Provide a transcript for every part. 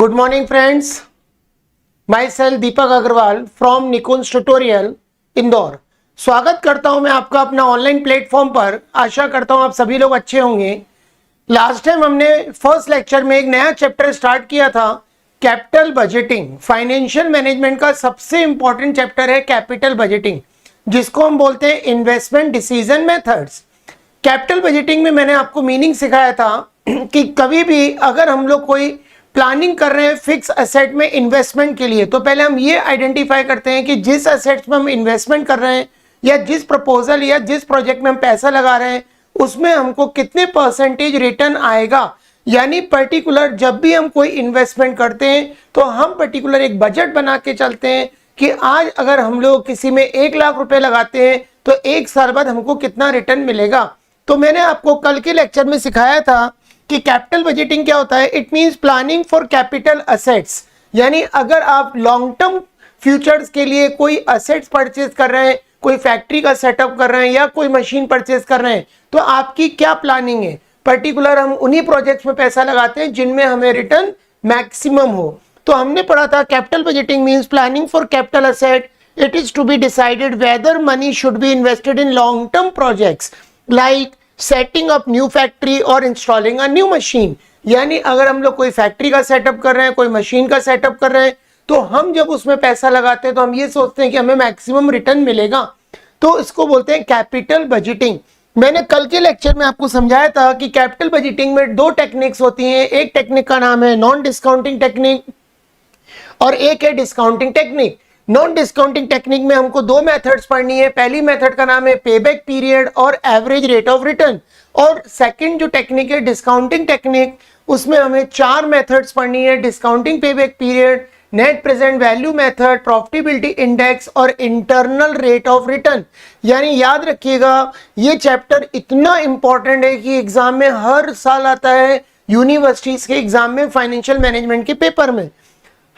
Good morning friends, myself Deepak Agrawal from Nikunj tutorial Indore. स्वागत करता हूं मैं आपका अपना ऑनलाइन प्लेटफॉर्म पर। आशा करता हूं आप सभी लोग अच्छे होंगे। लास्ट टाइम हमने फर्स्ट लेक्चर में एक नया चैप्टर स्टार्ट किया था, कैपिटल बजटिंग। फाइनेंशियल मैनेजमेंट का सबसे इंपॉर्टेंट चैप्टर है कैपिटल बजटिंग, जिसको हम बोलते हैं investment decision methods. Capital budgeting में मैंने आपको मीनिंग सिखाया था कि कभी भी अगर हम लोग कोई प्लानिंग कर रहे हैं फिक्स एसेट में इन्वेस्टमेंट के लिए, तो पहले हम ये आइडेंटिफाई करते हैं कि जिस एसेट्स में हम इन्वेस्टमेंट कर रहे हैं या जिस प्रपोजल या जिस प्रोजेक्ट में हम पैसा लगा रहे हैं उसमें हमको कितने परसेंटेज रिटर्न आएगा। यानी पर्टिकुलर जब भी हम कोई इन्वेस्टमेंट करते हैं तो हम पर्टिकुलर एक बजट बना के चलते हैं कि आज अगर हम लोग किसी में 1 लाख रुपए लगाते हैं तो 1 साल बाद हमको कितना रिटर्न मिलेगा। तो मैंने आपको कल के लेक्चर में सिखाया था कि कैपिटल बजटिंग क्या होता है। It means planning for capital assets, यानी अगर आप लॉन्ग टर्म फ्यूचर्स के लिए कोई असेट्स परचेज कर रहे हैं, कोई फैक्ट्री का सेटअप कर रहे हैं या कोई मशीन परचेज कर रहे हैं, तो आपकी क्या प्लानिंग है। पर्टिकुलर हम उन्हीं प्रोजेक्ट्स में पैसा लगाते हैं जिनमें हमें रिटर्न मैक्सिमम हो। तो हमने पढ़ा था capital budgeting means planning for capital asset. It is to be decided whether money should be invested in long term projects like setting up new factory और इंस्टॉलिंग अ न्यू मशीन। यानी अगर हम लोग कोई फैक्ट्री का setup कर रहे हैं, कोई मशीन का सेटअप कर रहे हैं, तो हम जब उसमें पैसा लगाते हैं तो हम ये सोचते हैं कि हमें मैक्सिमम रिटर्न मिलेगा। तो इसको बोलते हैं कैपिटल बजटिंग। मैंने कल के लेक्चर में आपको समझाया था कि कैपिटल बजटिंग में 2 टेक्निक्स होती हैं। एक टेक्निक का नाम है नॉन डिस्काउंटिंग टेक्निक और एक है discounting technique. Non discounting technique में हमको 2 मेथड्स पढ़नी है। पहली मेथड का नाम है पेबैक पीरियड और एवरेज रेट ऑफ रिटर्न, और सेकंड जो टेक्निक है डिस्काउंटिंग टेक्निक, उसमें हमें 4 मेथड्स पढ़नी है। Discounting payback period, net present value method, profitability index और इंटरनल रेट ऑफ रिटर्न। यानी याद रखिएगा, ये चैप्टर इतना इंपॉर्टेंट है कि एग्जाम में हर साल आता है, यूनिवर्सिटीज के एग्जाम में, फाइनेंशियल मैनेजमेंट के पेपर में।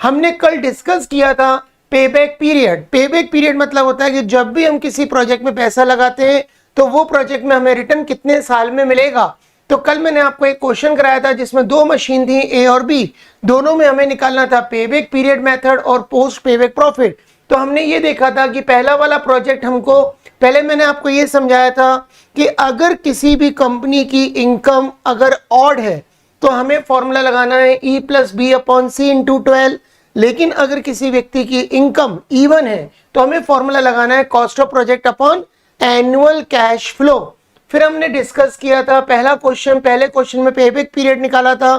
हमने कल डिस्कस किया था पेबैक पीरियड। पेबैक पीरियड मतलब होता है कि जब भी हम किसी प्रोजेक्ट में पैसा लगाते हैं तो वो प्रोजेक्ट में हमें रिटर्न कितने साल में मिलेगा। तो कल मैंने आपको एक क्वेश्चन कराया था जिसमें 2 मशीन थी, ए और बी। दोनों में हमें निकालना था पेबैक पीरियड मेथड और पोस्ट पेबैक प्रॉफिट। तो हमने ये देखा था कि पहला वाला प्रोजेक्ट हमको, पहले मैंने आपको ये समझाया था कि अगर किसी भी कंपनी की इनकम अगर ऑड है तो हमें फॉर्मूला लगाना है E+B/C × 12। लेकिन अगर किसी व्यक्ति की इनकम इवन है तो हमें फॉर्मूला लगाना है cost of project upon annual cash flow. फिर हमने डिस्कस किया था पहले क्वेश्चन में पेबैक पीरियड निकाला था।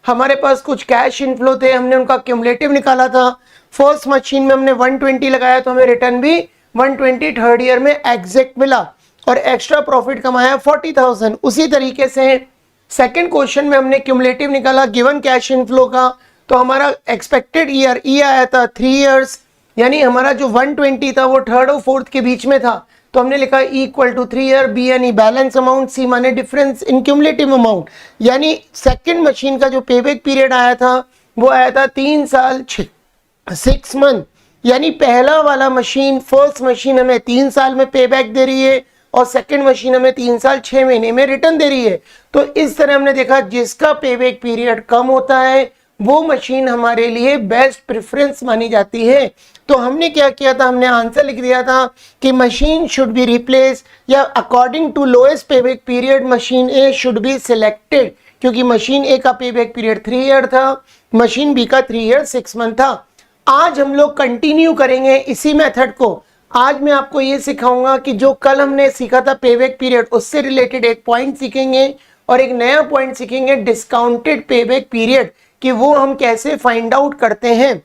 हमारे पास कुछ कैश इनफ्लो थे, हमने उनका क्यूमुलेटिव निकाला था। फर्स्ट मशीन में हमने 120 लगाया तो हमें रिटर्न भी 120 थर्ड ईयर में एग्जैक्ट मिला और एक्स्ट्रा प्रॉफिट कमाया 40,000। उसी तरीके से सेकेंड क्वेश्चन में हमने क्यूमुलेटिव निकाला गिवन कैश इनफ्लो का, तो हमारा एक्सपेक्टेड ईयर ई आया था 3 इयर्स, यानी हमारा जो 120 था वो थर्ड और फोर्थ के बीच में था। तो हमने लिखा E = 3 ईयर, बी यानी बैलेंस अमाउंट, सी माने डिफरेंस इन क्यूमुलेटिव अमाउंट। यानी सेकंड मशीन का जो पेबैक पीरियड आया था वो आया था 3 साल 6 मंथ। यानी पहला वाला मशीन, फर्स्ट मशीन हमें 3 साल में पेबैक दे रही है और सेकंड मशीन हमें 3 साल 6 महीने में रिटर्न दे रही है। तो इस तरह हमने देखा जिसका पेबैक पीरियड कम होता है वो मशीन हमारे लिए बेस्ट प्रेफरेंस मानी जाती है। तो हमने क्या किया था, हमने आंसर लिख दिया था कि मशीन शुड बी रिप्लेस, या according to lowest payback period machine A should be selected, क्योंकि मशीन ए का पेबैक पीरियड 3 ईयर था, मशीन बी का 3 ईयर 6 मंथ था। आज हम लोग कंटिन्यू करेंगे इसी मेथड को। आज मैं आपको ये सिखाऊंगा कि जो कल हमने सीखा था पेबैक पीरियड, उससे रिलेटेड एक पॉइंट सीखेंगे और एक नया पॉइंट सीखेंगे डिस्काउंटेड पेबैक पीरियड, कि वो हम कैसे फाइंड आउट करते हैं।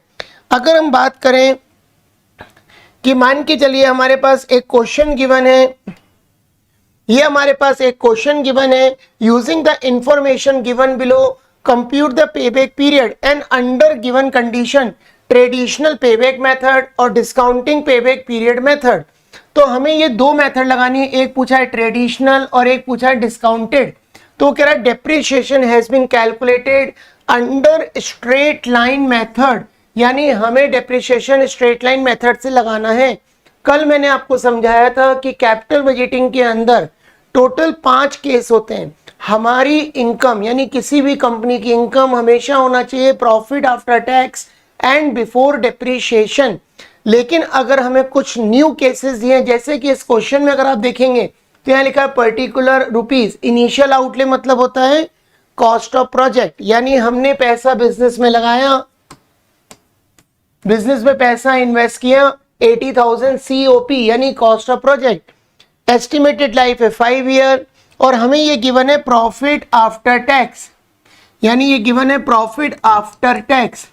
अगर हम बात करें कि मान के चलिए हमारे पास एक क्वेश्चन गिवन है, ये हमारे पास एक क्वेश्चन गिवन है, using the information given below compute the payback period and under given condition traditional payback method और डिस्काउंटिंग पेबैक पीरियड मेथड। तो हमें ये 2 मेथड लगानी है, एक पूछा है ट्रेडिशनल और एक पूछा है डिस्काउंटेड। तो कह रहा है depreciation has been calculated under straight line method, यानी हमें डेप्रिसिएशन स्ट्रेट लाइन मेथड से लगाना है। कल मैंने आपको समझाया था कि कैपिटल बजटिंग के अंदर टोटल 5 केस होते हैं। हमारी इनकम यानी किसी भी कंपनी की इनकम हमेशा होना चाहिए profit after tax and before depreciation. लेकिन अगर हमें कुछ न्यू केसेस दिए, जैसे कि इस क्वेश्चन में अगर आप देखेंगे तो यहाँ लिखा है पर्टिकुलर रुपीज, इनिशियल आउटले मतलब होता है कॉस्ट ऑफ प्रोजेक्ट, यानी हमने पैसा बिजनेस में लगाया, बिजनेस में पैसा इन्वेस्ट किया, 80,000 COP यानी cost of project. Estimated life है 5 ईयर और हमें ये गिवन है प्रॉफिट आफ्टर टैक्स, यानी ये गिवन है प्रॉफिट आफ्टर टैक्स।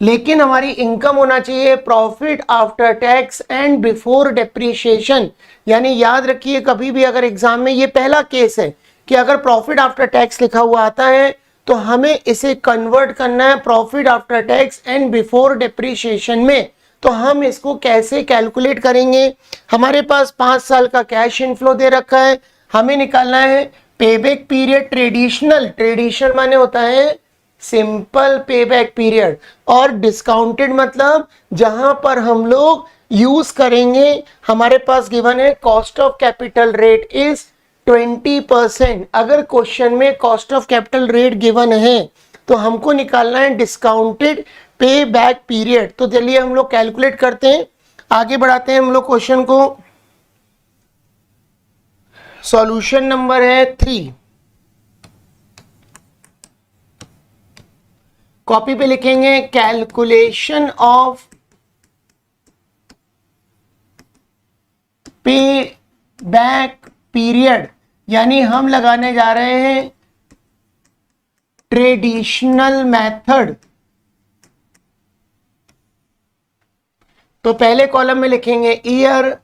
लेकिन हमारी इनकम होना चाहिए profit after tax and before depreciation. यानी याद रखिए कभी भी अगर एग्जाम में, ये पहला केस है कि अगर प्रॉफिट आफ्टर टैक्स लिखा हुआ आता है तो हमें इसे कन्वर्ट करना है profit after tax and before depreciation में। तो हम इसको कैसे कैलकुलेट करेंगे? हमारे पास 5 साल का कैश इनफ्लो दे रखा है, हमें निकालना है पेबैक पीरियड ट्रेडिशनल माने होता है सिंपल पेबैक पीरियड, और डिस्काउंटेड मतलब जहां पर हम लोग यूज करेंगे, हमारे पास गिवन है cost of capital rate is 20%। अगर क्वेश्चन में cost of capital rate given है तो हमको निकालना है डिस्काउंटेड पे बैक पीरियड। तो चलिए हम लोग कैलकुलेट करते हैं, आगे बढ़ाते हैं हम लोग क्वेश्चन को। सॉल्यूशन नंबर है 3, कॉपी पे लिखेंगे कैलकुलेशन ऑफ पे बैक पीरियड, यानी हम लगाने जा रहे हैं ट्रेडिशनल मेथड। तो पहले कॉलम में लिखेंगे ईयर,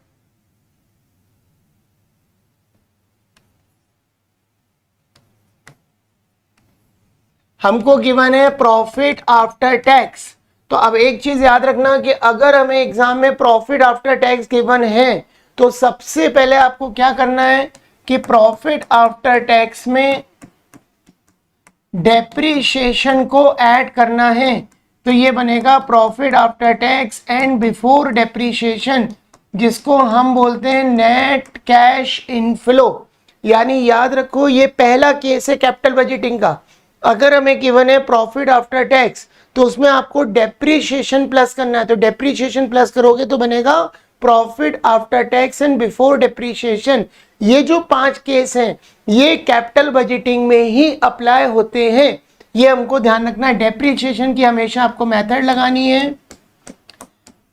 हमको गिवन है प्रॉफिट आफ्टर टैक्स। तो अब एक चीज याद रखना कि अगर हमें एग्जाम में प्रॉफिट आफ्टर टैक्स गिवन है तो सबसे पहले आपको क्या करना है कि प्रॉफिट आफ्टर टैक्स में डेप्रिसिएशन को ऐड करना है। तो ये बनेगा profit after tax and before depreciation, जिसको हम बोलते हैं नेट कैश इनफ्लो। यानी याद रखो ये पहला केस है कैपिटल बजटिंग का। अगर हमें गिवन है प्रॉफिट आफ्टर टैक्स तो उसमें आपको डेप्रिसिएशन प्लस करना है, तो डेप्रिसिएशन प्लस करोगे तो बनेगा profit after tax and before depreciation. ये जो 5 केस हैं ये कैपिटल बजटिंग में ही अप्लाई होते हैं, ये हमको ध्यान रखना है। डेप्रिसिएशन की हमेशा आपको मेथड लगानी है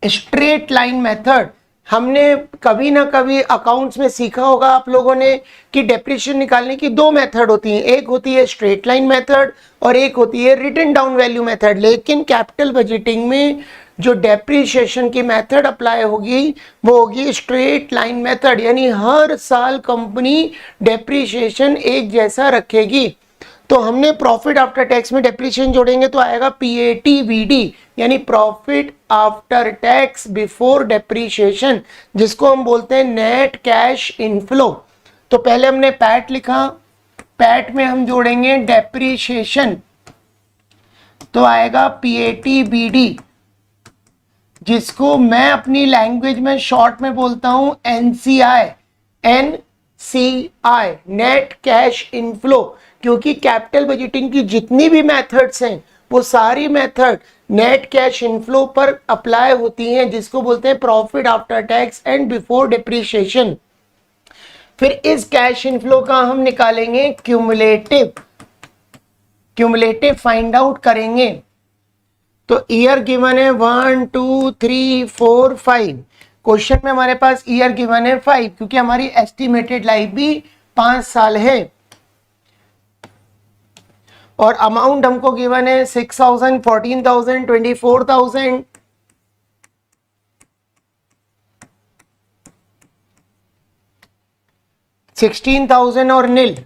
स्ट्रेट लाइन मेथड। हमने कभी ना कभी अकाउंट्स में सीखा होगा आप लोगों ने कि डेप्रिसिएशन निकालने की 2 मेथड होती हैं, एक होती है स्ट्रेट लाइन मेथड और एक होती है रिटन डाउन वैल्यू मेथड। लेकिन कैपिटल बजटिंग में जो डेप्रिसिएशन की मेथड अप्लाई होगी वो होगी स्ट्रेट लाइन मेथड, यानी हर साल कंपनी डेप्रिसिएशन एक जैसा रखेगी। तो हमने प्रॉफिट आफ्टर टैक्स में डेप्रिसिएशन जोड़ेंगे तो आएगा PATBD, यानी profit after tax before depreciation, जिसको हम बोलते हैं नेट कैश इनफ्लो। तो पहले हमने पैट लिखा, पैट में हम जोड़ेंगे डेप्रिसिएशन तो आएगा PATBD, जिसको मैं अपनी लैंग्वेज में शॉर्ट में बोलता हूं NCI, नेट कैश इनफ्लो। क्योंकि कैपिटल बजटिंग की जितनी भी मेथड्स हैं वो सारी मेथड नेट कैश इनफ्लो पर अप्लाई होती हैं, जिसको बोलते हैं profit after tax and before depreciation. फिर इस कैश इनफ्लो का हम निकालेंगे क्यूमुलेटिव फाइंड आउट करेंगे। तो ईयर गिवन है 1 2 3 4 5, क्वेश्चन में हमारे पास ईयर गिवन है 5 क्योंकि हमारी एस्टिमेटेड लाइफ भी 5 साल है। और अमाउंट हमको गिवन है 6,000, 14,000, 24,000, 16,000 और नील।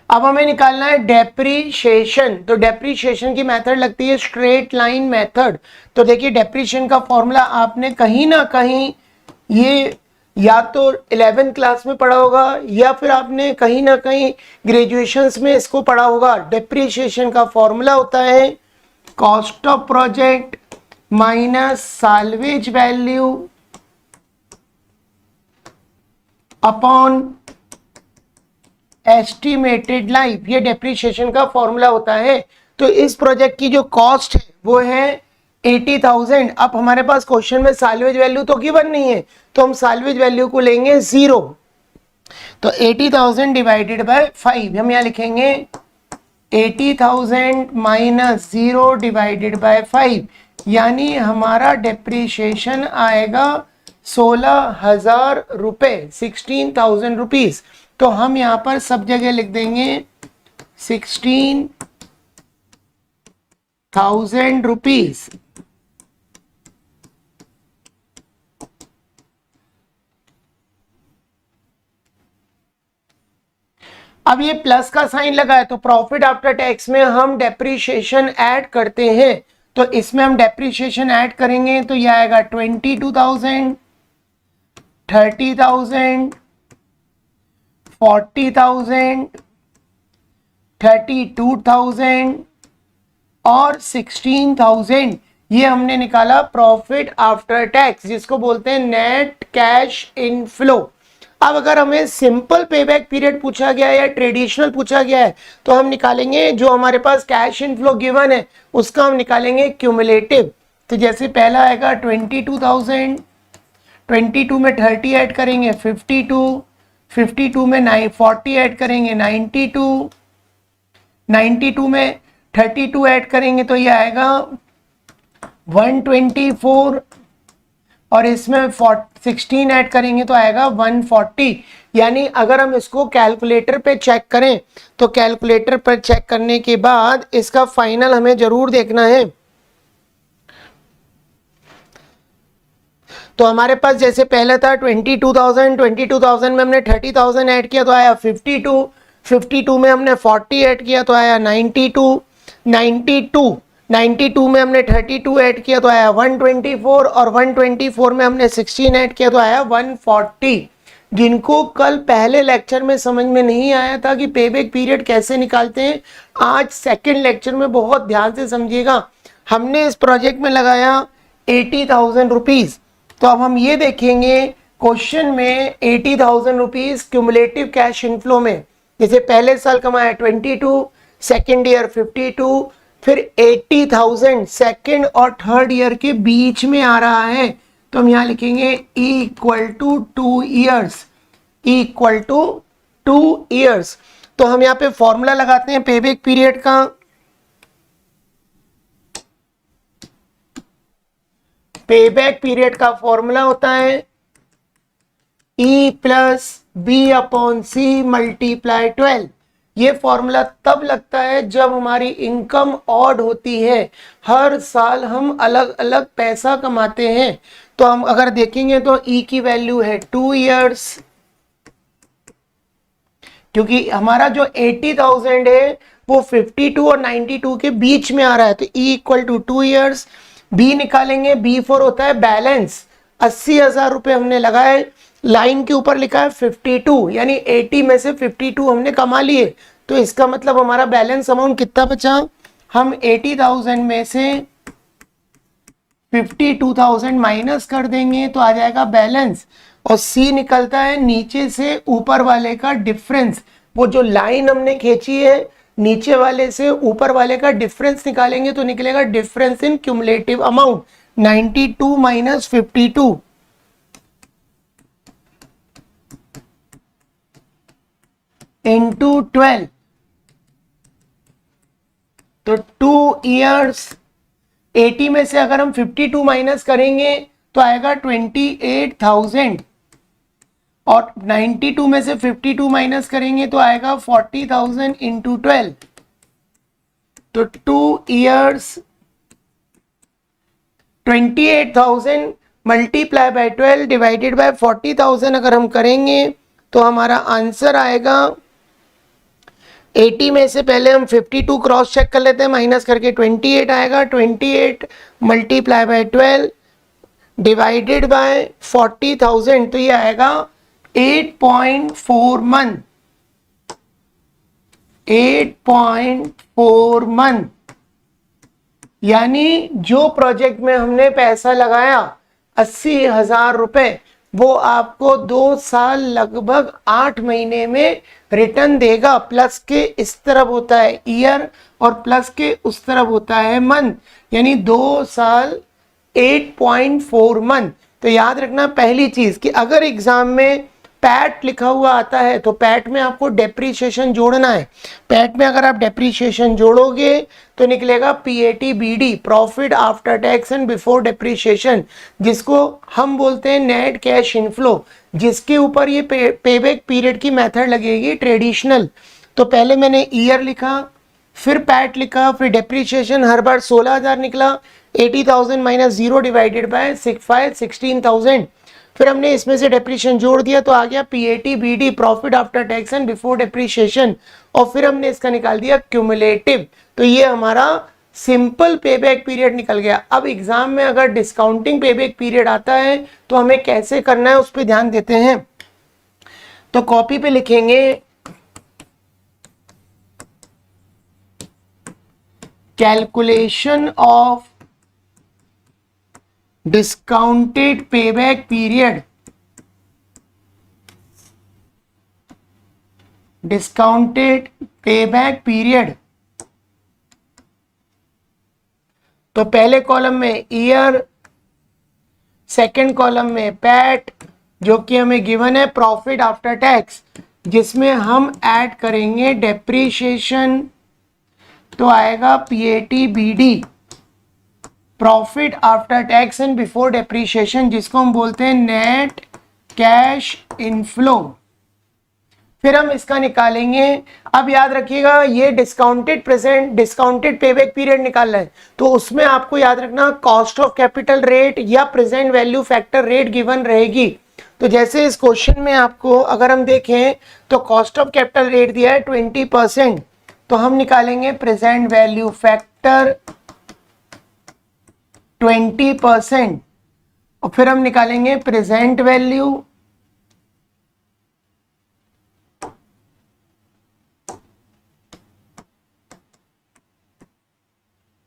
अब हमें निकालना है डेप्रिसिएशन। तो डेप्रिसिएशन की मेथड लगती है स्ट्रेट लाइन मेथड। तो देखिए डेप्रिसिएशन का फॉर्मूला आपने कहीं ना कहीं ये या तो 11th क्लास में पढ़ा होगा या फिर आपने कहीं ना कहीं ग्रेजुएशंस में इसको पढ़ा होगा। डेप्रिसिएशन का फॉर्मूला होता है cost of project minus salvage value upon estimated life, ये डेप्रिसिएशन का फॉर्मूला होता है। तो इस प्रोजेक्ट की जो कॉस्ट है वो है 80,000। अब हमारे पास क्वेश्चन में साल्वेज वैल्यू तो गिवन नहीं है, तो हम साल्वेज वैल्यू को लेंगे 0। तो 80,000 डिवाइडेड बाय 5, हम यहाँ लिखेंगे 80,000 माइनस 0 डिवाइडेड बाय 5, यानी हमारा डेप्रिसिएशन आएगा 16,000 रुपए, 16,000 रुपीज। तो हम यहाँ पर सब जगह लिख देंगे 16,000 रुपीज। अब ये प्लस का साइन लगा है, तो प्रॉफिट आफ्टर टैक्स में हम डेप्रिसिएशन ऐड करते हैं। तो इसमें हम डेप्रिसिएशन ऐड करेंगे तो ये आएगा 22,000, 30,000, 40,000, 32,000 और 16,000। ये हमने निकाला प्रॉफिट आफ्टर टैक्स, जिसको बोलते हैं नेट कैश इनफ्लो। अब अगर हमें सिंपल पेबैक पीरियड पूछा गया है या ट्रेडिशनल पूछा गया है, तो हम निकालेंगे जो हमारे पास कैश इनफ्लो गिवन है उसका हम निकालेंगे क्यूमुलेटिव। तो जैसे पहला आएगा 22,000, 22 में 30 ऐड करेंगे 52, 52 में 40 ऐड करेंगे 92, 92 में 32 ऐड करेंगे तो ये आएगा 124, और इसमें 16 ऐड करेंगे तो आएगा 140। यानी अगर हम इसको कैलकुलेटर पे चेक करें तो कैलकुलेटर पर चेक करने के बाद इसका फाइनल हमें जरूर देखना है। तो हमारे पास जैसे पहले था 22,000, 22,000 में हमने 30,000 ऐड किया तो आया 52, 52 में हमने 40 ऐड किया तो आया 92, 92 में हमने 32 ऐड किया तो आया 124, और 124 में हमने 16 ऐड किया तो आया 140। जिनको कल पहले लेक्चर में समझ में नहीं आया था कि पेबैक पीरियड कैसे निकालते हैं, आज सेकंड लेक्चर में बहुत ध्यान से समझिएगा। हमने इस प्रोजेक्ट में लगाया 80,000 रुपीज। तो अब हम ये देखेंगे क्वेश्चन में 80,000 रुपीज क्यूमुलेटिव कैश इनफ्लो में, जैसे पहले साल कमाया 22, सेकेंड ईयर 52, फिर 80,000 सेकेंड और थर्ड ईयर के बीच में आ रहा है। तो हम यहाँ लिखेंगे equal to 2 years, equal to 2 years. तो हम यहाँ पे फॉर्मूला लगाते हैं पेबैक पीरियड का। पेबैक पीरियड का फॉर्मूला होता है E plus B upon C multiply 12। ये फॉर्मूला तब लगता है जब हमारी इनकम ऑड होती है, हर साल हम अलग अलग पैसा कमाते हैं। तो हम अगर देखेंगे तो E की वैल्यू है 2 ईयर्स, क्योंकि हमारा जो 80,000 है वो 52 और 92 के बीच में आ रहा है, तो E equal to 2 years. B निकालेंगे, B4 होता है बैलेंस, 80,000 रुपए हमने लगाए, लाइन के ऊपर लिखा है 52, यानी 80 में से 52 हमने कमा लिए। तो इसका मतलब हमारा बैलेंस अमाउंट कितना बचा, हम 80,000 में से 52,000 माइनस कर देंगे तो आ जाएगा बैलेंस। और सी निकलता है नीचे से ऊपर वाले का डिफरेंस। वो जो लाइन हमने खींची है नीचे वाले से ऊपर वाले का डिफरेंस निकालेंगे तो निकलेगा difference in cumulative amount 92 minus 52 into 12। तो 2 ईयर्स, 80 में से अगर हम 52 माइनस करेंगे तो आएगा 28,000, और 92 में से 52 माइनस करेंगे तो आएगा 40,000 इंटू 12। तो 2 years 28,000 multiply by 12 divided by 40,000 अगर हम करेंगे तो हमारा आंसर आएगा 80 में से पहले हम 52 क्रॉस चेक कर लेते हैं, माइनस करके 28 आएगा, 28 मल्टीप्लाई बाय 12 डिवाइडेड बाय 40,000 तो ये आएगा 8.4 मंथ, 8.4 मंथ। यानी जो प्रोजेक्ट में हमने पैसा लगाया 80,000 रुपए, वो आपको 2 साल लगभग 8 महीने में रिटर्न देगा। प्लस के इस तरफ होता है ईयर और प्लस के उस तरफ होता है मंथ, यानी 2 साल 8.4 मंथ। तो याद रखना पहली चीज कि अगर एग्जाम में पैट लिखा हुआ आता है तो पैट में आपको डेप्रीशिएशन जोड़ना है। पैट में अगर आप डेप्रीशिएशन जोड़ोगे तो निकलेगा PAT BD, profit after tax and before depreciation, जिसको हम बोलते हैं नेट कैश इनफ्लो, जिसके ऊपर ये पेबैक पीरियड की मेथड लगेगी ट्रेडिशनल। तो पहले मैंने ईयर लिखा, फिर पैट लिखा, फिर डेप्रीशिएशन हर बार 16,000 निकला, 80,000 माइनस 0 डिवाइडेड बाय 16,000। फिर हमने इसमें से डेप्रीशिएशन जोड़ दिया तो आ गया PAT BD, profit after tax and before depreciation, और फिर हमने इसका निकाल दिया क्यूमुलेटिव। तो ये हमारा सिंपल पेबैक पीरियड निकल गया। अब एग्जाम में अगर डिस्काउंटिंग पेबैक पीरियड आता है तो हमें कैसे करना है उस पर ध्यान देते हैं। तो कॉपी पे लिखेंगे calculation of discounted payback period, discounted payback period. तो पहले कॉलम में ईयर, सेकंड कॉलम में पैट जो कि हमें गिवन है प्रॉफिट आफ्टर टैक्स, जिसमें हम ऐड करेंगे डेप्रीशिएशन, तो आएगा PAT BD, profit after tax and before depreciation, जिसको हम बोलते हैं नेट कैश इनफ्लो। फिर हम इसका निकालेंगे। अब याद रखिएगा ये डिस्काउंटेड पेबैक पीरियड निकालना है, तो उसमें आपको याद रखना कॉस्ट ऑफ कैपिटल रेट या present value factor rate given रहेगी। तो जैसे इस क्वेश्चन में आपको अगर हम देखें तो कॉस्ट ऑफ कैपिटल रेट दिया है 20%, तो हम निकालेंगे प्रेजेंट वैल्यू फैक्टर 20%, और फिर हम निकालेंगे प्रेजेंट वैल्यू,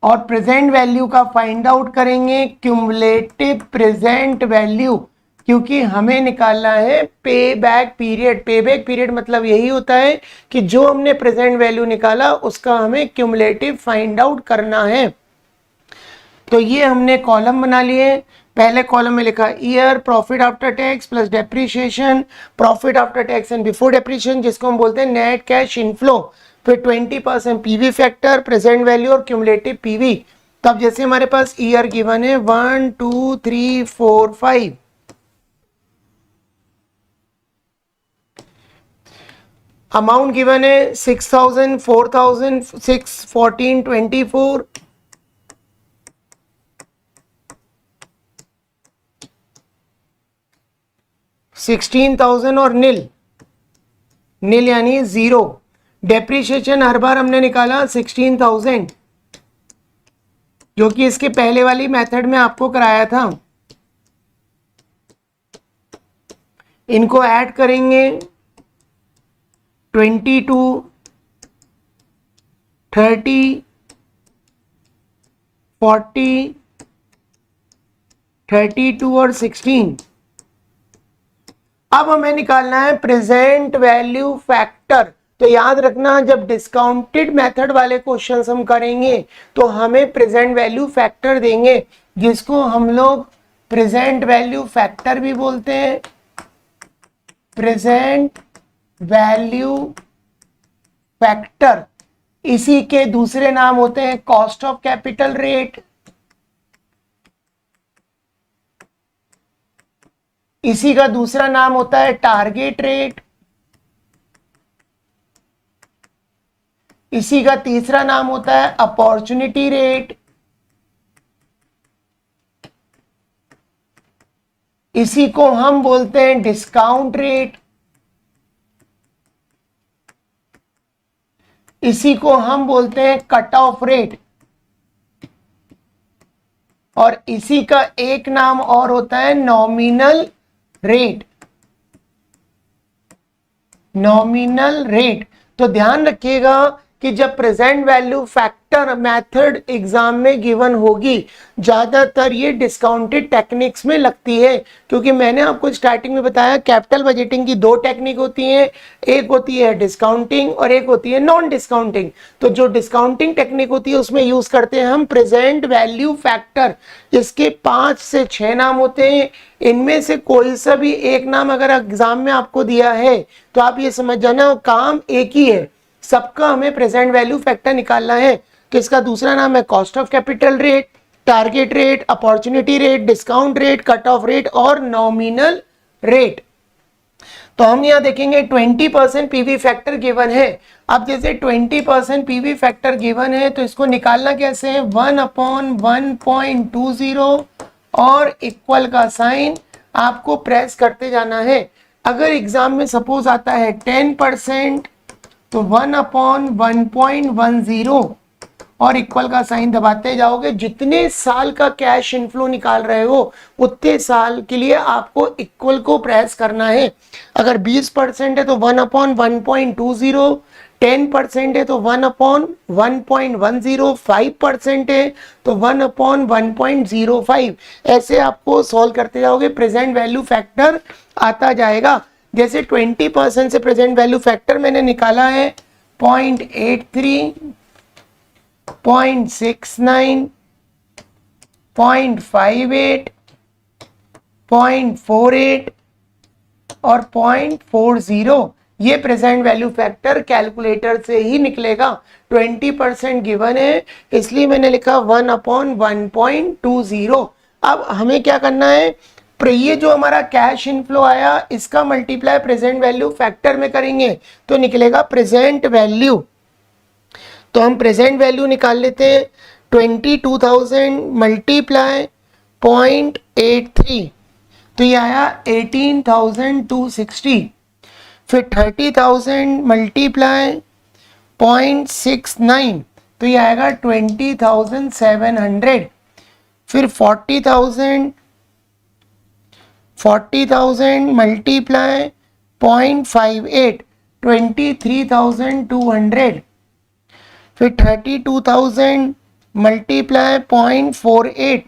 और प्रेजेंट वैल्यू का फाइंड आउट करेंगे क्यूमुलेटिव प्रेजेंट वैल्यू, क्योंकि हमें निकालना है पे बैक पीरियड। पे बैक पीरियड मतलब यही होता है कि जो हमने प्रेजेंट वैल्यू निकाला उसका हमें क्यूमुलेटिव फाइंड आउट करना है। तो ये हमने कॉलम बना लिए। पहले कॉलम में लिखा year, profit after tax plus depreciation, profit after tax and before depreciation, जिसको हम बोलते हैं नेट कैश इनफ्लो, फिर 20% पीवी फैक्टर, प्रेजेंट वैल्यू और क्यूमुलेटिव पीवी। तो अब जैसे हमारे पास ईयर गिवन है 1 2 3 4 5, अमाउंट गिवन है 6,000, 4,000, 6, 14, 24, 16,000 और नील यानी 0। डेप्रीशिएशन हर बार हमने निकाला 16,000, जो कि इसके पहले वाली मेथड में आपको कराया था। इनको ऐड करेंगे 22, 30, 40, 32 और 16। अब हमें निकालना है प्रेजेंट वैल्यू फैक्टर। तो याद रखना जब डिस्काउंटेड मेथड वाले क्वेश्चंस हम करेंगे तो हमें प्रेजेंट वैल्यू फैक्टर देंगे, जिसको हम लोग प्रेजेंट वैल्यू फैक्टर भी बोलते हैं। प्रेजेंट वैल्यू फैक्टर, इसी के दूसरे नाम होते हैं कॉस्ट ऑफ कैपिटल रेट, इसी का दूसरा नाम होता है टारगेट रेट, इसी का तीसरा नाम होता है अपॉर्चुनिटी रेट, इसी को हम बोलते हैं डिस्काउंट रेट, इसी को हम बोलते हैं कट ऑफ रेट, और इसी का एक नाम और होता है नॉमिनल रेट। Nominal rate. तो ध्यान रखिएगा कि जब present value factor method exam में गिवन होगी, ज्यादातर ये डिस्काउंटेड टेक्निक्स में लगती है, क्योंकि मैंने आपको स्टार्टिंग में बताया कैपिटल बजटिंग की दो टेक्निक होती हैं, एक होती है डिस्काउंटिंग और एक होती है नॉन डिस्काउंटिंग। तो जो डिस्काउंटिंग टेक्निक होती है उसमें यूज करते हैं हम प्रेजेंट वैल्यू फैक्टर। इसके 5 से 6 नाम होते हैं, इनमें से कोई सा भी एक नाम अगर एग्जाम में आपको दिया है तो आप ये समझ जाना काम एक ही है, सबका हमें प्रेजेंट वैल्यू फैक्टर निकालना है। तो इसका दूसरा नाम है cost of capital rate, target rate, opportunity rate, discount rate, cut off rate और नॉमिनल रेट। तो हम यहां देखेंगे 20% पीवी फैक्टर गिवन है। अब जैसे 20% पीवी फैक्टर गिवन है तो इसको निकालना कैसे है, 1/1.20 और इक्वल का साइन आपको प्रेस करते जाना है। अगर एग्जाम में सपोज आता है 10% तो 1/1.10 और इक्वल का साइन दबाते जाओगे। जितने साल का कैश इनफ्लो निकाल रहे हो उतने साल के लिए आपको इक्वल को प्रेस करना है। अगर 20% है तो 1/1.20, 10% है तो 1/1.10, 5% है तो 1/1.05। ऐसे आपको सॉल्व करते जाओगे, प्रेजेंट वैल्यू फैक्टर आता जाएगा। जैसे 20% से प्रेजेंट वैल्यू फैक्टर मैंने निकाला है 0.83, 0.69, 0.58, 0.48 और 0.40। ये प्रेजेंट वैल्यू फैक्टर कैलकुलेटर से ही निकलेगा। 20% गिवन है इसलिए मैंने लिखा 1/1.20। अब हमें क्या करना है, ये जो हमारा कैश इनफ्लो आया इसका मल्टीप्लाई प्रेजेंट वैल्यू फैक्टर में करेंगे तो निकलेगा प्रेजेंट वैल्यू। तो हम प्रेजेंट वैल्यू निकाल लेते हैं, 22,000 मल्टीप्लाई 0.83 तो ये आया 18,260। फिर 30,000 मल्टीप्लाई 0.69 तो ये आएगा 20,700। फिर 40,000 मल्टीप्लाई 0.58 23,200। फिर 32,000 मल्टीप्लाई 0.48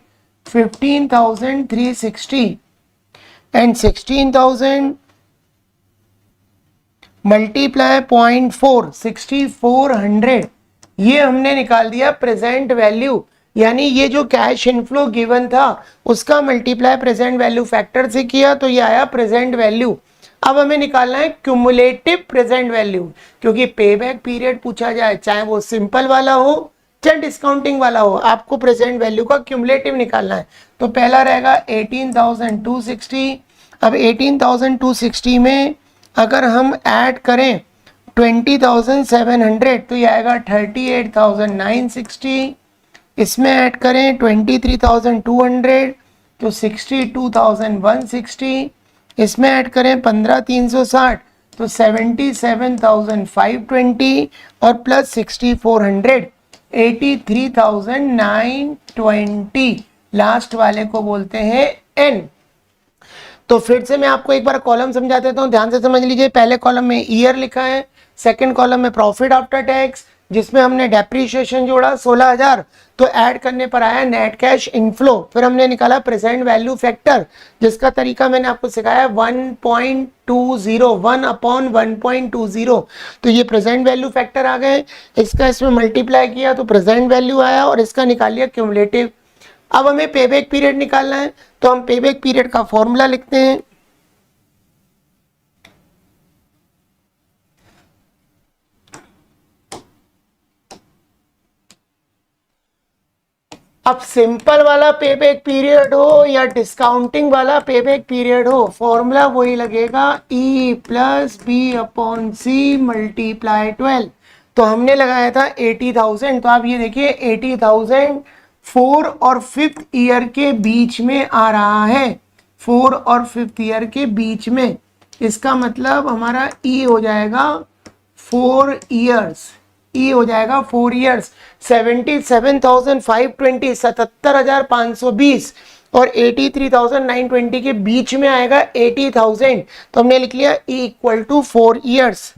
15,360 एंड 16,000 मल्टीप्लाई 0.4 6,400। ये हमने निकाल दिया प्रेजेंट वैल्यू, यानी ये जो कैश इनफ्लो गिवन था उसका मल्टीप्लाई प्रेजेंट वैल्यू फैक्टर से किया तो ये आया प्रेजेंट वैल्यू। अब हमें निकालना है क्यूमुलेटिव प्रेजेंट वैल्यू, क्योंकि पेबैक पीरियड पूछा जाए चाहे वो सिंपल वाला हो चाहे डिस्काउंटिंग वाला हो, आपको प्रेजेंट वैल्यू का क्यूमुलेटिव निकालना है। तो पहला रहेगा 18,260। अब 18,260 में अगर हम ऐड करें 20,700 तो ये आएगा 38,960। इसमें ऐड करें 23,200 तो 62,160। इसमें ऐड करें 15,360 तो 77,520 और प्लस 6,400 83,920। लास्ट वाले को बोलते हैं एन। तो फिर से मैं आपको एक बार कॉलम समझा देता हूँ, ध्यान से समझ लीजिए। पहले कॉलम में ईयर लिखा है, सेकंड कॉलम में प्रॉफिट आफ्टर टैक्स जिसमें हमने डेप्रीशिएशन जोड़ा 16,000 तो ऐड करने पर आया नेट कैश इनफ्लो। फिर हमने निकाला प्रेजेंट वैल्यू फैक्टर जिसका तरीका मैंने आपको सिखाया 1.20 1/1.20। तो ये प्रेजेंट वैल्यू फैक्टर आ गए, इसका इसमें मल्टीप्लाई किया तो प्रेजेंट वैल्यू आया और इसका निकाल लिया क्यूमुलेटिव। अब हमें पेबैक पीरियड निकालना है तो हम पेबैक पीरियड का फॉर्मूला लिखते हैं। अब सिंपल वाला पेबैक पीरियड हो या डिस्काउंटिंग वाला पेबैक पीरियड हो, फॉर्मूला वही लगेगा E + B/C मल्टीप्लाई 12। तो हमने लगाया था 80,000, तो आप ये देखिए 80,000 4 और 5th ईयर के बीच में आ रहा है, 4 और 5th ईयर के बीच में। इसका मतलब हमारा E हो जाएगा 4 ईयर्स, E हो जाएगा 4 ईयर्स। 77,520 77,520 और 83,920 के बीच में आएगा 80,000। तो हमने लिख लिया E = 4 ईयर्स।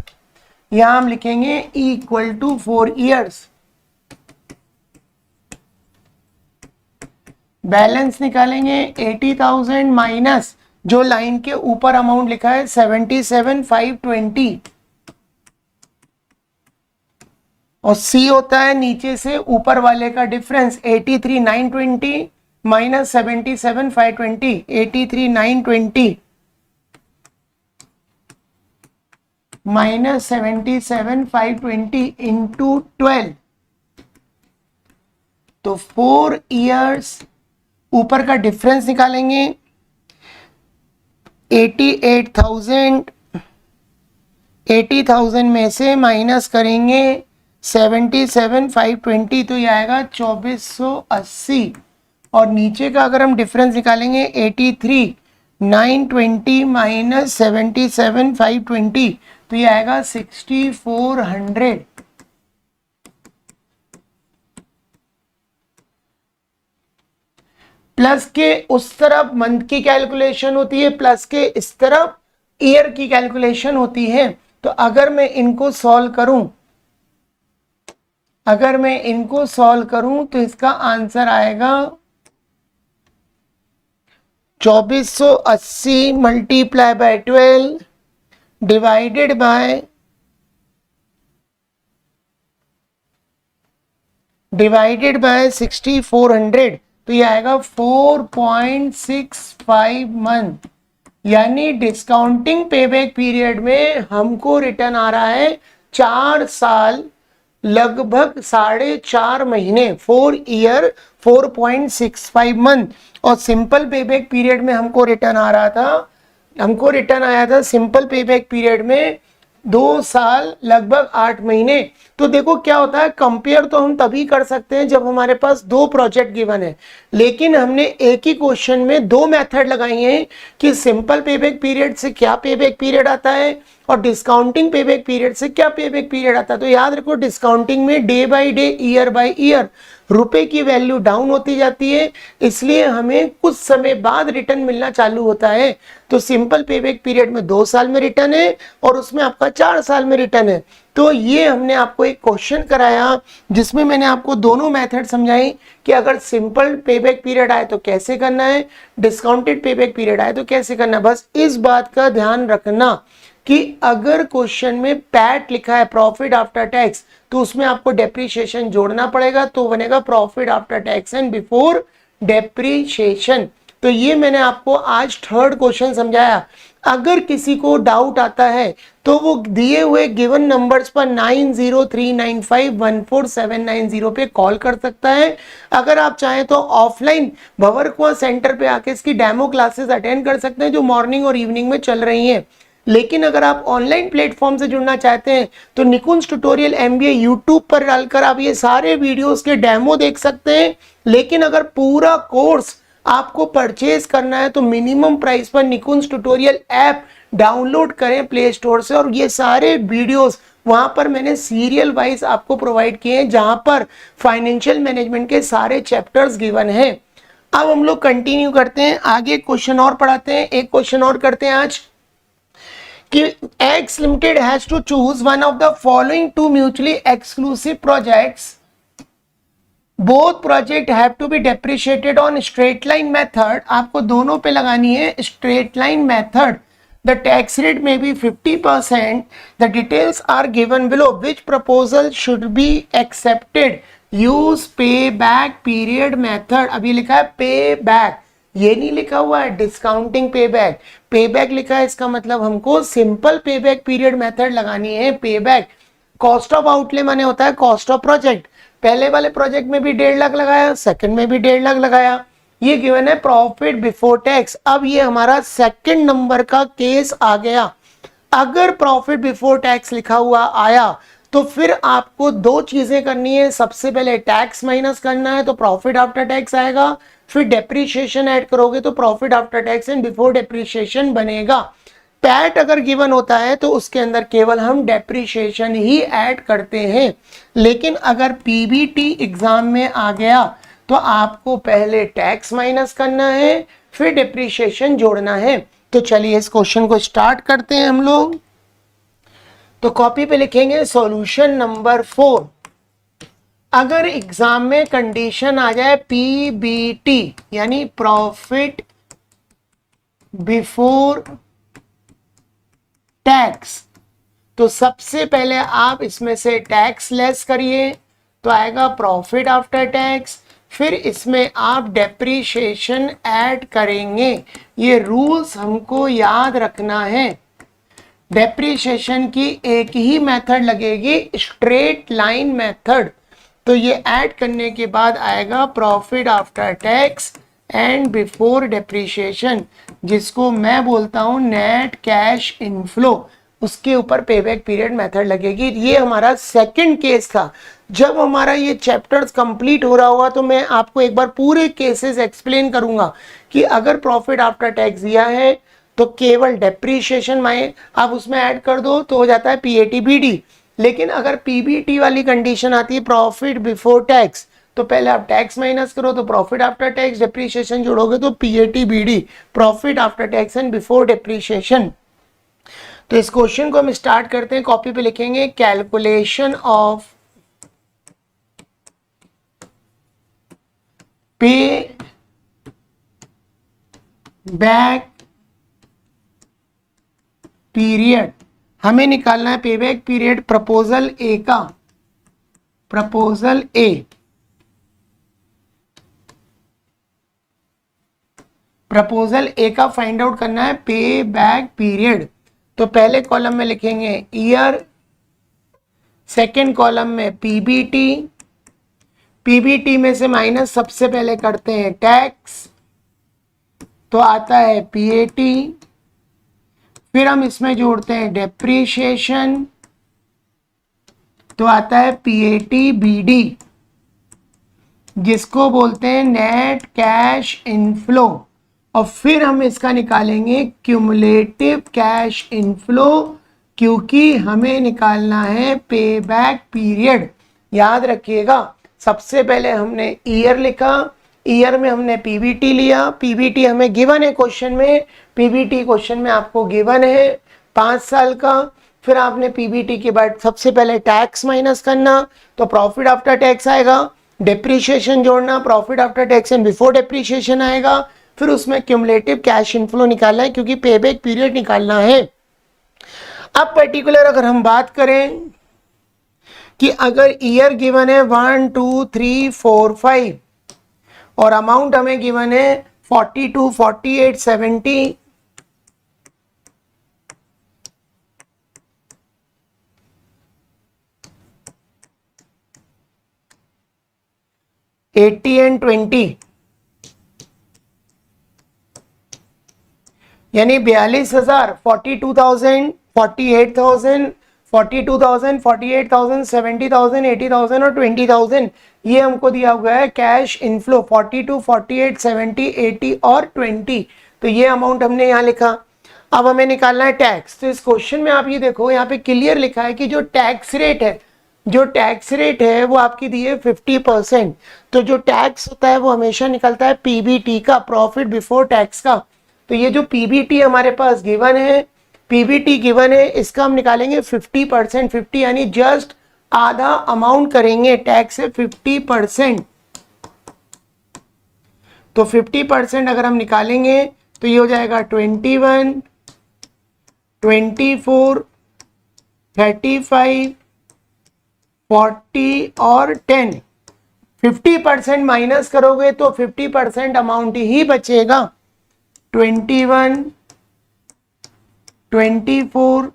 यहां हम लिखेंगे इक्वल टू 4 ईयर्स। बैलेंस निकालेंगे 80,000 माइनस जो लाइन के ऊपर अमाउंट लिखा है 77,520 और सी होता है नीचे से ऊपर वाले का डिफरेंस 83,920 माइनस 77,520। 83,920 माइनस 77,520 इंटू 12, तो 4 ईयर्स ऊपर का डिफरेंस निकालेंगे 88,000, 80,000 में से माइनस करेंगे 77,520 तो ये आएगा 2480 और नीचे का अगर हम डिफरेंस निकालेंगे 83,920 माइनस 77,520 तो ये आएगा 6,400। प्लस के उस तरफ मंथ की कैलकुलेशन होती है, प्लस के इस तरफ ईयर की कैलकुलेशन होती है। तो अगर मैं इनको सॉल्व करूं तो इसका आंसर आएगा 2480 मल्टीप्लाई बाय 12 डिवाइडेड बाय 6,400 तो ये आएगा 4.65 मंथ। यानी डिस्काउंटिंग पेबैक पीरियड में हमको रिटर्न आ रहा है 4 साल लगभग 4.5 महीने, 4 ईयर 4.65 मंथ। और सिंपल पेबैक पीरियड में हमको रिटर्न आया था सिंपल पेबैक पीरियड में 2 साल लगभग 8 महीने। तो देखो क्या होता है, कंपेयर तो हम तभी कर सकते हैं जब हमारे पास 2 प्रोजेक्ट गिवन है, लेकिन हमने एक ही क्वेश्चन में 2 मेथड लगाई हैं कि सिंपल पेबैक पीरियड से क्या पेबैक पीरियड आता है और डिस्काउंटिंग पेबैक पीरियड से क्या पेबैक पीरियड आता है। तो याद रखो, डिस्काउंटिंग में day by day, year by year रुपए की वैल्यू डाउन होती जाती है, इसलिए हमें कुछ समय बाद रिटर्न मिलना चालू होता है। तो सिंपल पेबैक पीरियड में 2 साल में रिटर्न है और उसमें आपका 4 साल में रिटर्न है। तो ये हमने आपको एक क्वेश्चन कराया जिसमें मैंने आपको दोनों मेथड समझाई कि अगर सिंपल पेबैक पीरियड आए तो कैसे करना है, डिस्काउंटेड पेबैक पीरियड आए तो कैसे करना है। बस इस बात का ध्यान रखना कि अगर क्वेश्चन में पैट लिखा है प्रॉफिट आफ्टर टैक्स तो उसमें आपको डेप्रीशिएशन जोड़ना पड़ेगा, तो बनेगा profit after tax and before depreciation. तो ये मैंने आपको आज 3rd क्वेश्चन समझाया। अगर किसी को डाउट आता है तो वो दिए हुए गिवन नंबर्स पर 9039514790 पे कॉल कर सकता है। अगर आप चाहें तो ऑफलाइन भंवर कुआं सेंटर पे आके इसकी डेमो क्लासेस अटेंड कर सकते हैं जो मॉर्निंग और इवनिंग में चल रही हैं। लेकिन अगर आप ऑनलाइन प्लेटफॉर्म से जुड़ना चाहते हैं तो निकुंज ट्यूटोरियल MBA यूट्यूब पर डालकर आप ये सारे वीडियोस के डेमो देख सकते हैं। लेकिन अगर पूरा कोर्स आपको परचेज करना है तो मिनिमम प्राइस पर निकुंज ट्यूटोरियल ऐप डाउनलोड करें प्ले स्टोर से, और ये सारे वीडियोस वहां पर मैंने सीरियल वाइज आपको प्रोवाइड किए हैं जहां पर फाइनेंशियल मैनेजमेंट के सारे चैप्टर्स गिवन हैं। अब हम लोग कंटिन्यू करते हैं, आगे क्वेश्चन और पढ़ाते हैं। एक क्वेश्चन और करते हैं आज कि X Limited has to choose one of the following 2 mutually exclusive projects. Both project have to be depreciated on straight line method. आपको दोनों पे लगानी है straight line method. The tax rate may be 50%. The details are given below. Which proposal should be accepted? Use payback period method. अभी लिखा है payback, ये नहीं लिखा हुआ है डिस्काउंटिंग पेबैक। पेबैक लिखा है, इसका मतलब हमको सिंपल पेबैक पीरियड मेथड लगानी है। पेबैक कॉस्ट ऑफ आउटले माने होता है कॉस्ट ऑफ प्रोजेक्ट। पहले वाले प्रोजेक्ट में भी 1.5 लाख लगाया, सेकंड में भी 1.5 लाख लगाया। ये गिवन है प्रॉफिट बिफोर टैक्स। अब ये हमारा सेकंड नंबर का केस आ गया। अगर प्रॉफिट बिफोर टैक्स लिखा हुआ आया तो फिर आपको 2 चीजें करनी है। सबसे पहले टैक्स माइनस करना है तो प्रॉफिट आफ्टर टैक्स आएगा, फिर डेप्रीशिएशन ऐड करोगे तो profit after tax and before depreciation बनेगा। पैट अगर गिवन होता है तो उसके अंदर केवल हम डेप्रीशिएशन ही ऐड करते हैं। लेकिन अगर पीबीटी एग्जाम में आ गया तो आपको पहले टैक्स माइनस करना है फिर डेप्रीशिएशन जोड़ना है। तो चलिए इस क्वेश्चन को स्टार्ट करते हैं हम लोग। तो कॉपी पे लिखेंगे सॉल्यूशन नंबर 4। अगर एग्जाम में कंडीशन आ जाए पीबीटी यानी प्रॉफिट बिफोर टैक्स, तो सबसे पहले आप इसमें से टैक्स लेस करिए तो आएगा प्रॉफिट आफ्टर टैक्स, फिर इसमें आप डेप्रीशिएशन ऐड करेंगे। ये रूल्स हमको याद रखना है। डेप्रीशिएशन की एक ही मेथड लगेगी, स्ट्रेट लाइन मेथड। तो ये ऐड करने के बाद आएगा profit after tax and before depreciation, जिसको मैं बोलता हूं नेट कैश इनफ्लो। उसके ऊपर पेबैक पीरियड मेथड लगेगी। ये हमारा सेकंड केस था। जब हमारा ये चैप्टर्स कंप्लीट हो रहा होगा तो मैं आपको एक बार पूरे केसेस एक्सप्लेन करूंगा कि अगर प्रॉफिट आफ्टर टैक्स दिया है तो केवल डेप्रीशिएशन में आप उसमें ऐड कर दो तो हो जाता है पीएटीबीडी। लेकिन अगर पीबीटी वाली कंडीशन आती है प्रॉफिट बिफोर टैक्स, तो पहले आप टैक्स माइनस करो तो प्रॉफिट आफ्टर टैक्स, डेप्रीशिएशन जोड़ोगे तो PATBD, profit after tax and before depreciation. तो इस क्वेश्चन को हम स्टार्ट करते हैं। कॉपी पे लिखेंगे कैलकुलेशन ऑफ पे बैक पीरियड। हमें निकालना है पे बैक पीरियड प्रपोजल ए का। प्रपोजल ए, प्रपोजल ए का फाइंड आउट करना है पे बैक पीरियड। तो पहले कॉलम में लिखेंगे ईयर, सेकेंड कॉलम में पीबीटी, पीबीटी में से माइनस सबसे पहले करते हैं टैक्स तो आता है पीएटी, फिर हम इसमें जोड़ते हैं डेप्रीशिएशन तो आता है पीएटीबीडी, जिसको बोलते हैं नेट कैश इनफ्लो। और फिर हम इसका निकालेंगे क्यूमुलेटिव कैश इनफ्लो, क्योंकि हमें निकालना है पे बैक पीरियड। याद रखिएगा, सबसे पहले हमने ईयर लिखा, ईयर में हमने पीबीटी लिया, पीबीटी हमें गिवन है क्वेश्चन में, पीबीटी क्वेश्चन में आपको गिवन है 5 साल का। फिर आपने पीबीटी के बाद सबसे पहले टैक्स माइनस करना तो प्रॉफिट आफ्टर टैक्स आएगा, डेप्रीशिएशन जोड़ना, profit after tax and before depreciation आएगा, फिर उसमें क्यूमुलेटिव कैश इनफ्लो निकालना है क्योंकि पेबैक पीरियड निकालना है। अब पर्टिकुलर अगर हम बात करें कि अगर ईयर गिवन है 1 2 3 4 5 और अमाउंट हमें गिवन है 42 48 70, एटी एंड 20, यानी 42,000, 42,000, 48,000, 42,000, 48,000, 70,000, 80,000 और 20,000, ये हमको दिया हुआ है कैश इनफ्लो 42, 48, 70, 80 और 20। तो ये अमाउंट हमने यहाँ लिखा। अब हमें निकालना है टैक्स। तो इस क्वेश्चन में आप ये देखो, यहाँ पे क्लियर लिखा है कि जो टैक्स रेट है, जो टैक्स रेट है वो आपकी दी है 50%। तो जो टैक्स होता है वो हमेशा निकलता है पीबीटी का, प्रॉफिट बिफोर टैक्स का। तो ये जो पीबीटी हमारे पास गिवन है, पीबीटी गिवन है, इसका हम निकालेंगे 50%, 50 यानी जस्ट आधा अमाउंट करेंगे टैक्स से 50%। तो 50% अगर हम निकालेंगे तो ये हो जाएगा 21, 24, 35, 40 और 10। 50% माइनस करोगे तो 50% अमाउंट ही बचेगा। 21, 24,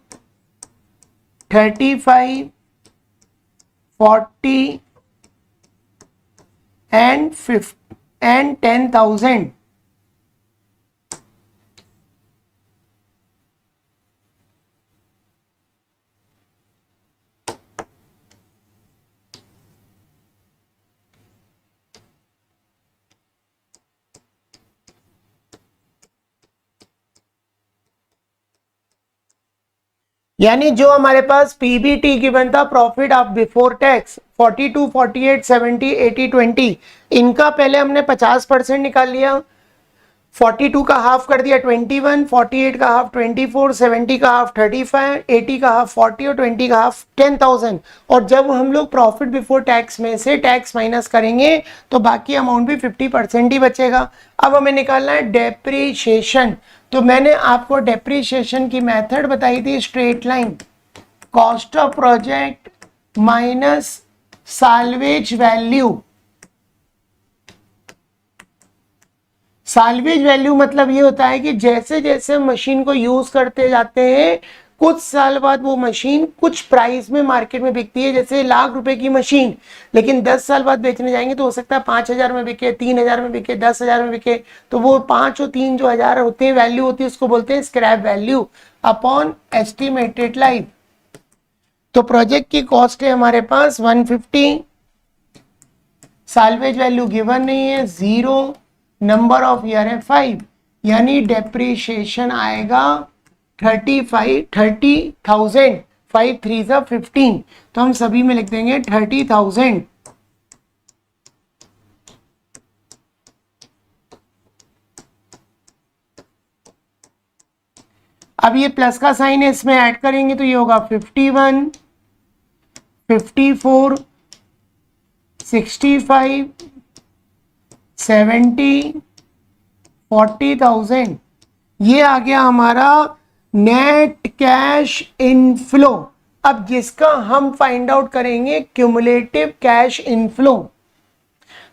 35, 40 and 10,000। यानी जो हमारे पास पीबीटी गिवन था प्रॉफिट ऑफ बिफोर टैक्स 42, 48, 70, 80, 20, इनका पहले हमने 50% निकाल लिया। 42 का हाफ कर दिया 21, 48 का हाफ 24, 70 का हाफ 35, 80 का हाफ 40 और 20 का हाफ 10,000। और जब हम लोग प्रॉफिट बिफोर टैक्स में से टैक्स माइनस करेंगे तो बाकी अमाउंट भी 50% ही बचेगा। अब हमें निकालना है डेप्रीशिएशन। तो मैंने आपको डेप्रीशिएशन की मेथड बताई थी, straight line, cost of project minus salvage value. Salvage value मतलब ये होता है कि जैसे जैसे मशीन को यूज करते जाते हैं कुछ साल बाद वो मशीन कुछ प्राइस में मार्केट में बिकती है। जैसे ₹1,00,000 की मशीन, लेकिन 10 साल बाद बेचने जाएंगे तो हो सकता है 5,000 में बिके, 3,000 में बिके, 10,000 में बिके। तो वो 5 और 3 जो हजार होते हैं वैल्यू होती है, उसको बोलते हैं scrap value upon estimated life. तो प्रोजेक्ट की कॉस्ट है हमारे पास 150, साल्वेज वैल्यू गिवन नहीं है, 0, नंबर ऑफ ईयर है 5, यानी डेप्रीशिएशन आएगा 30,000। 5 3 15, तो हम सभी में लिख देंगे 30,000। अब ये प्लस का साइन है, इसमें ऐड करेंगे तो ये होगा 51, 54, 65, 70, 40,000। ये आ गया हमारा नेट कैश इनफ्लो। अब जिसका हम फाइंड आउट करेंगे क्यूमुलेटिव कैश इनफ्लो।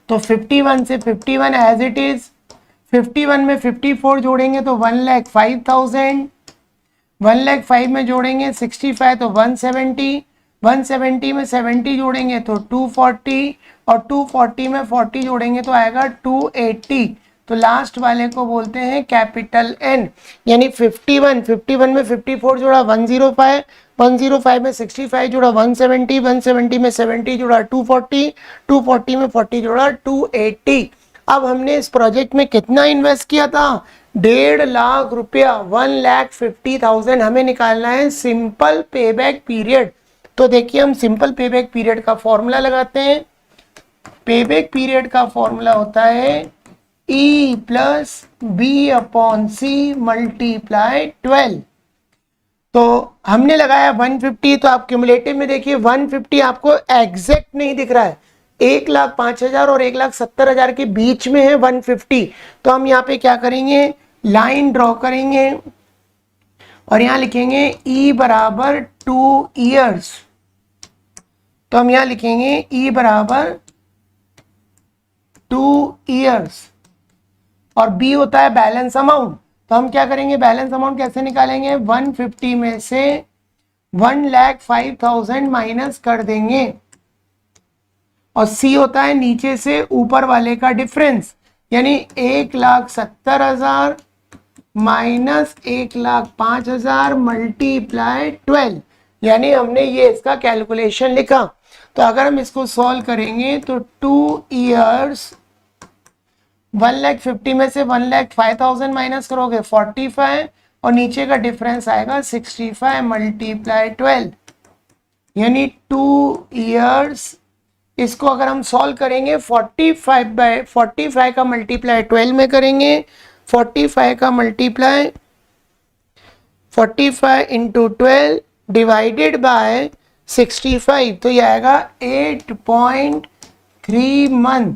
तो 51 से 51 एज इट इज, 51 में 54 जोड़ेंगे तो 1,05,000, 1,05,000 में जोड़ेंगे 65 तो 170, 170 में 70 जोड़ेंगे तो 240, और 240 में 40 जोड़ेंगे तो आएगा 280। तो लास्ट वाले को बोलते हैं कैपिटल एन। यानी 51 में 54 जोड़ा 105, 105 में 65 जोड़ा 170, 170 में 70 जोड़ा 240, 240 में 40 जोड़ा 280। अब हमने इस प्रोजेक्ट में कितना इन्वेस्ट किया था? 1.5 लाख रुपया, 1,50,000। हमें निकालना है सिंपल पेबैक पीरियड। तो देखिए हम सिंपल पेबैक पीरियड का फॉर्मूला लगाते हैं। पेबैक पीरियड का फॉर्मूला होता है E plus B upon C multiply 12। तो हमने लगाया 150, तो आप क्यूमुलेटिव में देखिए 150 आपको एग्जैक्ट नहीं दिख रहा है, 1,05,000 और 1,70,000 के बीच में है 150। तो हम यहाँ पे क्या करेंगे, लाइन ड्रॉ करेंगे और यहाँ लिखेंगे E बराबर 2 ईयर्स। तो हम यहाँ लिखेंगे E बराबर 2 ईयर्स और B होता है बैलेंस अमाउंट। तो हम क्या करेंगे, बैलेंस अमाउंट कैसे निकालेंगे, 150 में से 1,05,000 माइनस कर देंगे और C होता है नीचे से ऊपर वाले का डिफरेंस, यानी 1,70,000 माइनस 1,05,000 मल्टीप्लाई 12, यानी हमने ये इसका कैलकुलेशन लिखा। तो अगर हम इसको सॉल्व करेंगे तो 2 ईयर्स 1,50,000 में से 1,05,000 माइनस करोगे 45 और नीचे का डिफरेंस आएगा 65 मल्टीप्लाई 12, यानी 2 ईयर्स। इसको अगर हम सॉल्व करेंगे 45 का मल्टीप्लाई 12 में करेंगे, 45 का मल्टीप्लाई 45 इंटू 12 डिवाइडेड बाय 65, तो ये आएगा 8.3 मंथ।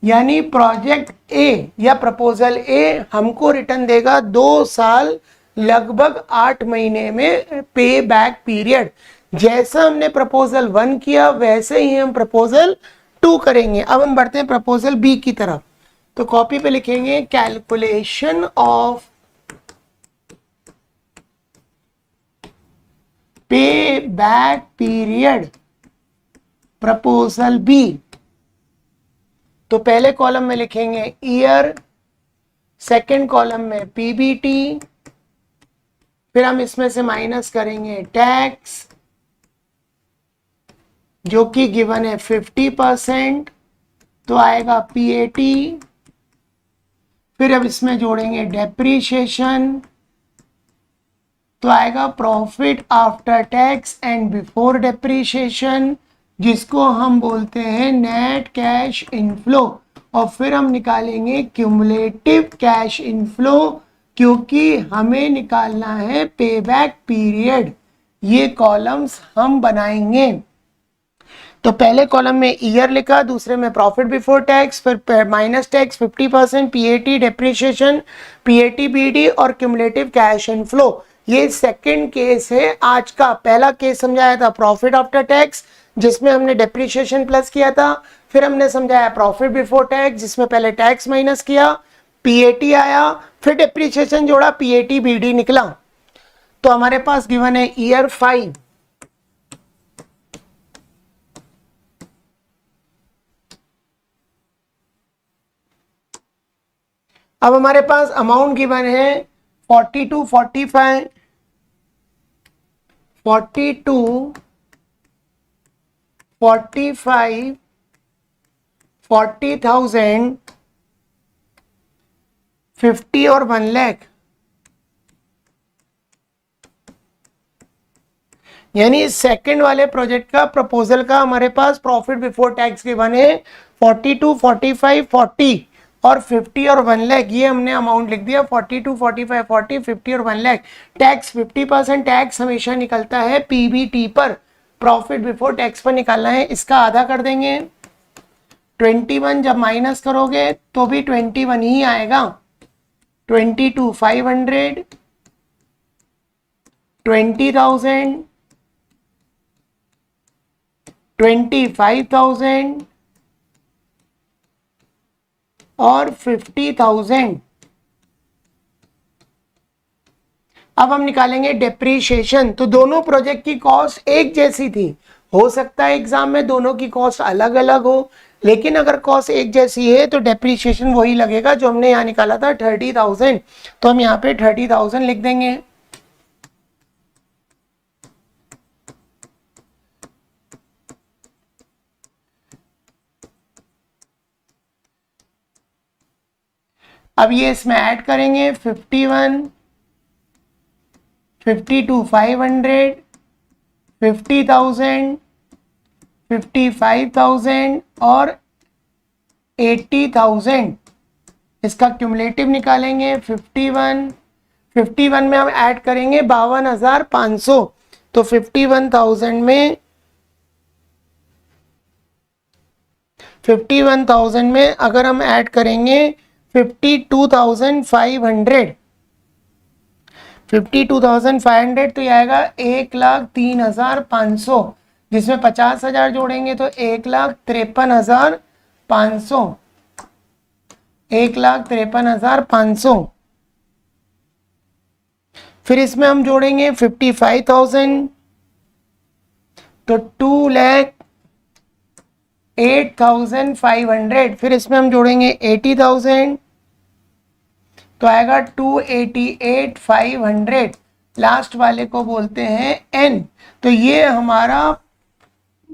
यानी प्रोजेक्ट ए या प्रपोजल ए हमको रिटर्न देगा 2 साल लगभग 8 महीने में पे बैक पीरियड। जैसा हमने प्रपोजल 1 किया वैसे ही हम प्रपोजल 2 करेंगे। अब हम बढ़ते हैं प्रपोजल बी की तरफ। तो कॉपी पे लिखेंगे कैलकुलेशन ऑफ पे बैक पीरियड प्रपोजल बी। तो पहले कॉलम में लिखेंगे ईयर, सेकंड कॉलम में पीबीटी, फिर हम इसमें से माइनस करेंगे टैक्स जो कि गिवन है 50%, तो आएगा पीएटी। फिर अब इसमें जोड़ेंगे डेप्रीशिएशन, तो आएगा profit after tax and before depreciation, जिसको हम बोलते हैं नेट कैश इनफ्लो। और फिर हम निकालेंगे क्यूमुलेटिव कैश इनफ्लो, क्योंकि हमें निकालना है पे बैक पीरियड। ये कॉलम्स हम बनाएंगे। तो पहले कॉलम में ईयर लिखा, दूसरे में प्रॉफिट बिफोर टैक्स, फिर minus tax 50%, PAT depreciation, PAT BD और क्यूमुलेटिव कैश इनफ्लो। ये सेकंड केस है आज का। पहला केस समझाया था प्रॉफिट आफ्टर टैक्स, जिसमें हमने डेप्रिसिएशन प्लस किया था। फिर हमने समझाया प्रॉफिट बिफोर टैक्स, जिसमें पहले टैक्स माइनस किया, पीएटी आया, फिर डेप्रिसिएशन जोड़ा, पीएटी बीडी निकला। तो हमारे पास गिवन है ईयर 5, अब हमारे पास अमाउंट गिवन है 42, 45, 42, 45, 40,000, 50 और 1 लाख। यानी सेकंड वाले प्रोजेक्ट का प्रपोजल का हमारे पास प्रॉफिट बिफोर टैक्स गिवन है 42, 45, 40 और 50 और 1 लाख। ये हमने अमाउंट लिख दिया 42, 45, 40, 50 और 1 लाख। टैक्स 50% टैक्स हमेशा निकलता है पीबीटी पर, प्रॉफिट बिफोर टैक्स पर निकालना है। इसका आधा कर देंगे, 21 जब माइनस करोगे तो भी 21 ही आएगा। 22, 500, 20,000, 25,000 और 50,000। अब हम निकालेंगे डेप्रीशिएशन। तो दोनों प्रोजेक्ट की कॉस्ट एक जैसी थी, हो सकता है एग्जाम में दोनों की कॉस्ट अलग अलग हो, लेकिन अगर कॉस्ट एक जैसी है तो डेप्रीशिएशन वही लगेगा जो हमने यहाँ निकाला था 30,000। तो हम यहाँ पे 30,000 लिख देंगे। अब ये इसमें ऐड करेंगे 51, 52, 500, 50,000, 55,000 और 80,000। इसका क्यूमुलेटिव निकालेंगे 51 में हम ऐड करेंगे 52,500। तो 51,000 में अगर हम ऐड करेंगे 52,500, 52,500 तो ये आएगा 1,03,500, जिसमें 50,000 जोड़ेंगे तो 1,53,500, 1,53,500। फिर इसमें हम जोड़ेंगे 55,000 तो 2,08,500। फिर इसमें हम जोड़ेंगे 80,000 तो आएगा 288,500। लास्ट वाले को बोलते हैं एन। तो ये हमारा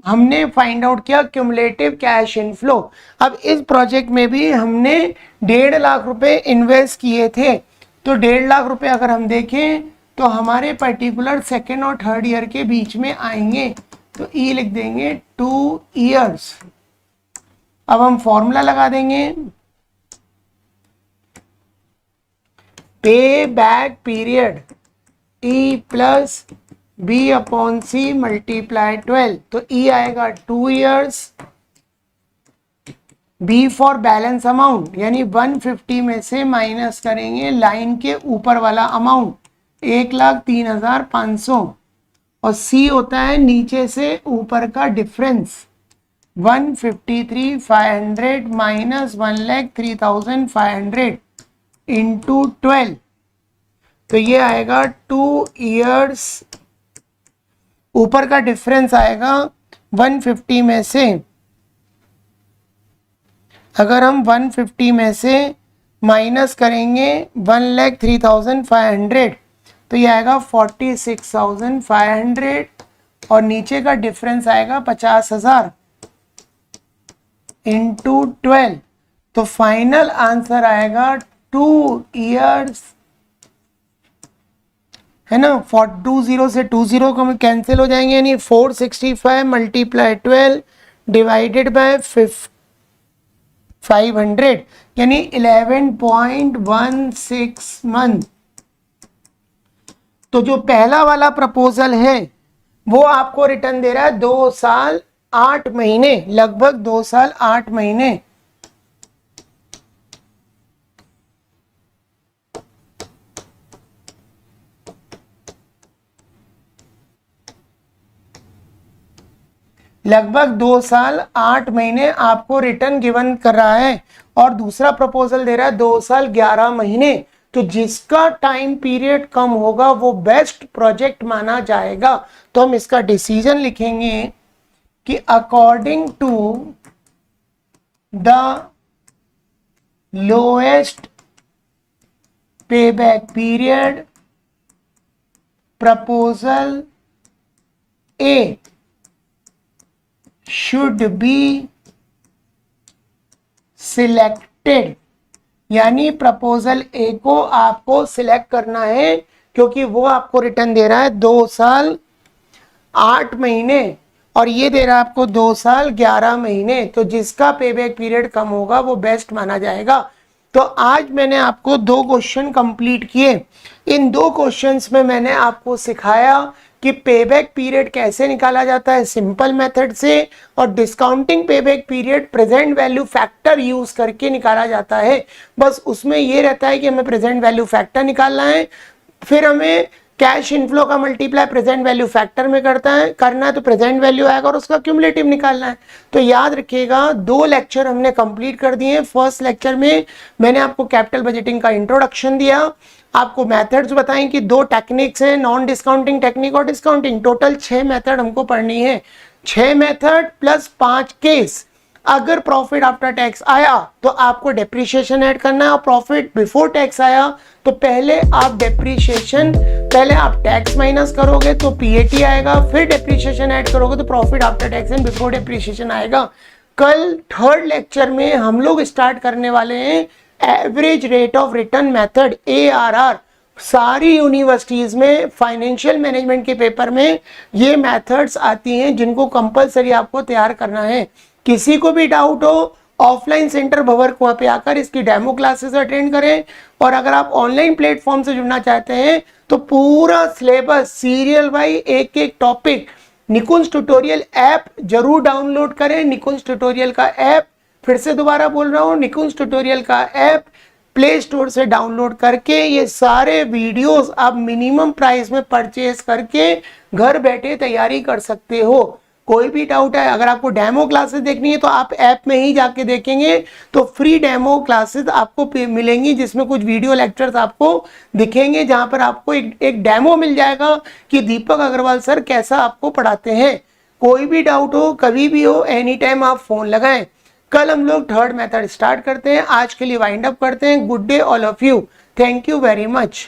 हमने फाइंड आउट किया क्यूमुलेटिव कैश इनफ्लो। अब इस प्रोजेक्ट में भी हमने 1.5 लाख रुपए इन्वेस्ट किए थे। तो 1.5 लाख रुपए अगर हम देखें तो हमारे पर्टिकुलर सेकेंड और थर्ड ईयर के बीच में आएंगे। तो ई लिख देंगे 2 ईयर्स। अब हम फॉर्मूला लगा देंगे, payback period E plus B upon C multiply 12। तो ई आएगा 2 years, B for balance amount यानी 150 में से माइनस करेंगे लाइन के ऊपर वाला अमाउंट 1,03,500 और सी होता है नीचे से ऊपर का डिफरेंस 153,500 माइनस 1,03,500 इंटू 12। तो ये आएगा 2 ईयर्स, ऊपर का डिफरेंस आएगा 150 में से, अगर हम 150 में से माइनस करेंगे 1,03,500 तो ये आएगा 46,500 और नीचे का डिफरेंस आएगा 50,000 इंटू 12। तो फाइनल आंसर आएगा 2 ईयर्स, है ना। 20 से 20 को कैंसिल हो जाएंगे, यानी 465 मल्टीप्लाई 12 डिवाइडेड बाय 50 500 यानी 11.16 मंथ। तो जो पहला वाला प्रपोजल है वो आपको रिटर्न दे रहा है 2 साल 8 महीने, लगभग 2 साल 8 महीने। लगभग 2 साल 8 महीने आपको रिटर्न गिवन कर रहा है। और दूसरा प्रपोजल दे रहा है 2 साल 11 महीने। तो जिसका टाइम पीरियड कम होगा वो बेस्ट प्रोजेक्ट माना जाएगा। तो हम इसका डिसीजन लिखेंगे कि according to the lowest payback period proposal A should be selected. यानी प्रपोजल ए को आपको सिलेक्ट करना है क्योंकि वो आपको रिटर्न दे रहा है 2 साल 8 महीने और ये दे रहा है आपको 2 साल 11 महीने। तो जिसका पेबैक पीरियड कम होगा वो बेस्ट माना जाएगा। तो आज मैंने आपको 2 क्वेश्चन कंप्लीट किए। इन 2 क्वेश्चंस में मैंने आपको सिखाया कि पेबैक पीरियड कैसे निकाला जाता है सिंपल मेथड से, और discounting payback period present value factor use करके निकाला जाता है। बस उसमें ये रहता है कि हमें प्रेजेंट वैल्यू फैक्टर निकालना है, फिर हमें कैश इनफ्लो का मल्टीप्लाई प्रेजेंट वैल्यू फैक्टर में करना है तो प्रेजेंट वैल्यू आएगा और उसका क्यूमुलेटिव निकालना है। तो याद रखिएगा 2 लेक्चर हमने कंप्लीट कर दिए। फर्स्ट लेक्चर में मैंने आपको कैपिटल बजटिंग का इंट्रोडक्शन दिया, आपको मेथड्स बताएं कि 2 टेक्निक्स हैं, नॉन डिस्काउंटिंग टेक्निक और डिस्काउंटिंग। टोटल 6 मेथड हमको पढ़नी है, 6 मेथड प्लस 5 केस। अगर प्रॉफिट आफ्टर टैक्स आया तो आपको डेप्रिसिएशन ऐड करना है, और प्रॉफिट बिफोर टैक्स आया तो पहले आप टैक्स माइनस करोगे तो पीएटी आएगा, फिर डेप्रिसिएशन ऐड करोगे तो profit after tax and before depreciation आएगा। कल थर्ड लेक्चर में हम लोग स्टार्ट करने वाले हैं average rate of return method ARR। सारी यूनिवर्सिटीज में फाइनेंशियल मैनेजमेंट के पेपर में ये मेथड्स आती हैं जिनको कंपलसरी आपको तैयार करना है। किसी को भी डाउट हो ऑफलाइन सेंटर भवर कुआं पे आकर इसकी डेमो क्लासेस अटेंड करें, और अगर आप ऑनलाइन प्लेटफॉर्म से जुड़ना चाहते हैं तो पूरा सिलेबस सीरियल वाइज एक एक टॉपिक निकुंज ट्यूटोरियल ऐप जरूर डाउनलोड करें। निकुंज ट्यूटोरियल का ऐप, फिर से दोबारा बोल रहा हूं, निकुंज ट्यूटोरियल का ऐप प्ले स्टोर से डाउनलोड करके ये सारे वीडियोस आप मिनिमम प्राइस में परचेज करके घर बैठे तैयारी कर सकते हो। कोई भी डाउट है, अगर आपको डेमो क्लासेस देखनी है तो आप ऐप में ही जाके देखेंगे तो फ्री डेमो क्लासेस आपको मिलेंगी, जिसमें कुछ वीडियो लेक्चर्स आपको दिखेंगे, जहां पर आपको एक डेमो मिल जाएगा कि दीपक अग्रवाल सर कैसा आपको पढ़ाते हैं। कोई भी डाउट हो, कभी भी हो, एनी टाइम आप फोन लगाएं। कल हम लोग थर्ड मेथड स्टार्ट करते हैं। आज के लिए वाइंड अप करते हैं। Good day all of you, thank you very much.